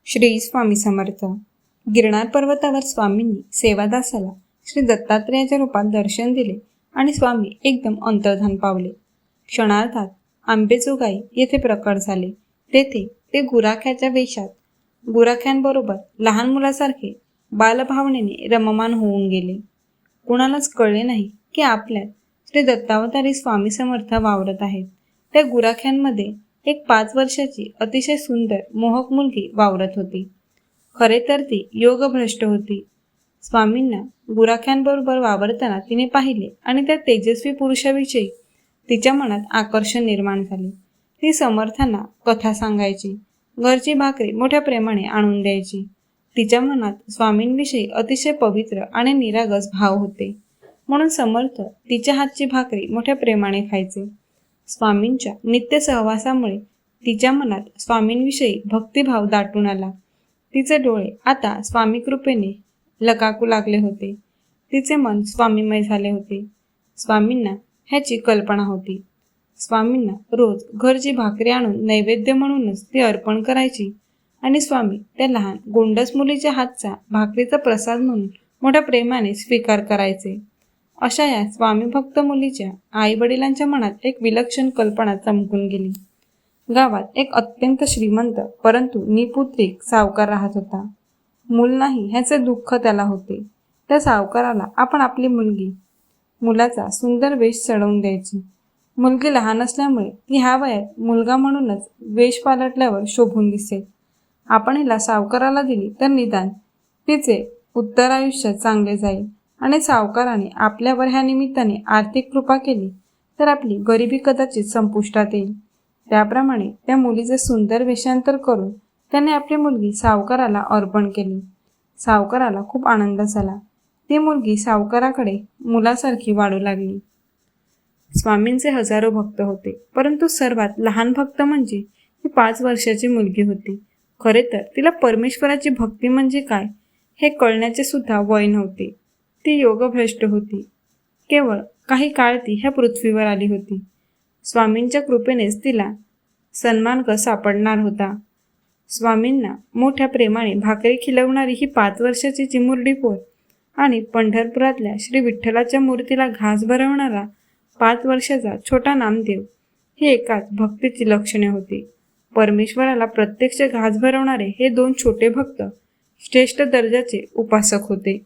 श्री स्वामी समर्थ. गिरनार पर्वतावर स्वामींनी सेवादासाला श्री दत्तात्रेयाच्या रूपात दर्शन दिले आणि स्वामी एकदम अंतर्धान पावले. क्षणार्धात आंबेजोगाई येथे प्रकट झाले. तेथे ते गुराख्याच्या वेशात गुराख्यांबरोबर लहान मुलासारखे बालभावनेने रममाण होऊन गेले. कुणालाच कळले नाही की आपल्यात श्री दत्तावतारी स्वामी समर्थ वावरत आहेत. त्या गुराख्यांमध्ये एक 5 वर्षाची अतिशय सुंदर मोहक मुलगी वावरत होती. खरे तर ती योगभ्रष्ट होती. स्वामींना गुराख्यांबरोबर वावरताना तिने पाहिले आणि त्या तेजस्वी पुरुषाविषयी तिच्या मनात आकर्षण निर्माण झाले. ती समर्थांना कथा सांगायची, घरची भाकरी मोठ्या प्रेमाने आणून द्यायची. तिच्या मनात स्वामींविषयी अतिशय पवित्र आणि निरागस भाव होते, म्हणून समर्थ तिच्या हातची भाकरी मोठ्या प्रेमाने खायचे. स्वामींच्या नित्य सहवासामुळे तिच्या मनात स्वामींविषयी भक्तिभाव दाटून आला. तिचे डोळे आता स्वामी कृपेने लकाकू लागले होते. तिचे मन स्वामीमय झाले होते. स्वामींना ह्याची कल्पना होती. स्वामींना रोज घरची भाकरी आणून नैवेद्य म्हणूनच ती अर्पण करायची आणि स्वामी त्या लहान गोंडस मुलीच्या हातचा भाकरीचा प्रसाद म्हणून मोठ्या प्रेमाने स्वीकार करायचे. अशा या स्वामी भक्त मुलीच्या आई वडिलांच्या मनात एक विलक्षण कल्पना चमकून गेली. गावात एक अत्यंत श्रीमंत परंतु निपुत्रिक सावकार राहत होता. मूल नाही ह्याचे दुःख त्याला होते. त्या सावकाराला आपण आपली मुलाचा सुंदर वेश चढवून द्यायची. मुलगी लहान असल्यामुळे ती ह्या वयात मुलगा म्हणूनच वेश पालटल्यावर शोभून दिसेल. आपण हिला सावकाराला दिली तर निदान तिचे उत्तर आयुष्य चांगले जाईल आणि सावकाराने आपल्यावर ह्या निमित्ताने आर्थिक कृपा केली तर आपली गरिबी कदाचित संपुष्टात येईल. त्याप्रमाणे त्या मुलीचे सुंदर वेषांतर करून त्याने आपली मुलगी सावकाराला अर्पण केली. सावकाराला खूप आनंद झाला. ती मुलगी सावकाराकडे मुलासारखी वाढू लागली. स्वामींचे हजारो भक्त होते, परंतु सर्वात लहान भक्त म्हणजे ही 5 वर्षाची मुलगी होती. खरे तर तिला परमेश्वराची भक्ती म्हणजे काय हे कळण्याचे सुद्धा वय नव्हते. ती योगभ्रष्ट होती. केवळ काही काळ ती ह्या पृथ्वीवर आली होती. स्वामींच्या कृपेनेच तिला सन्मार्ग सापडणार होता. स्वामींना मोठ्या प्रेमाने भाकरी खिलवणारी ही 5 वर्षाची चिमुरडी पोर आणि पंढरपुरातल्या श्री विठ्ठलाच्या मूर्तीला घास भरवणारा 5 वर्षाचा छोटा नामदेव ही एकाच भक्तीची लक्षणे होती. परमेश्वराला प्रत्यक्ष घास भरवणारे हे 2 छोटे भक्त श्रेष्ठ दर्जाचे उपासक होते.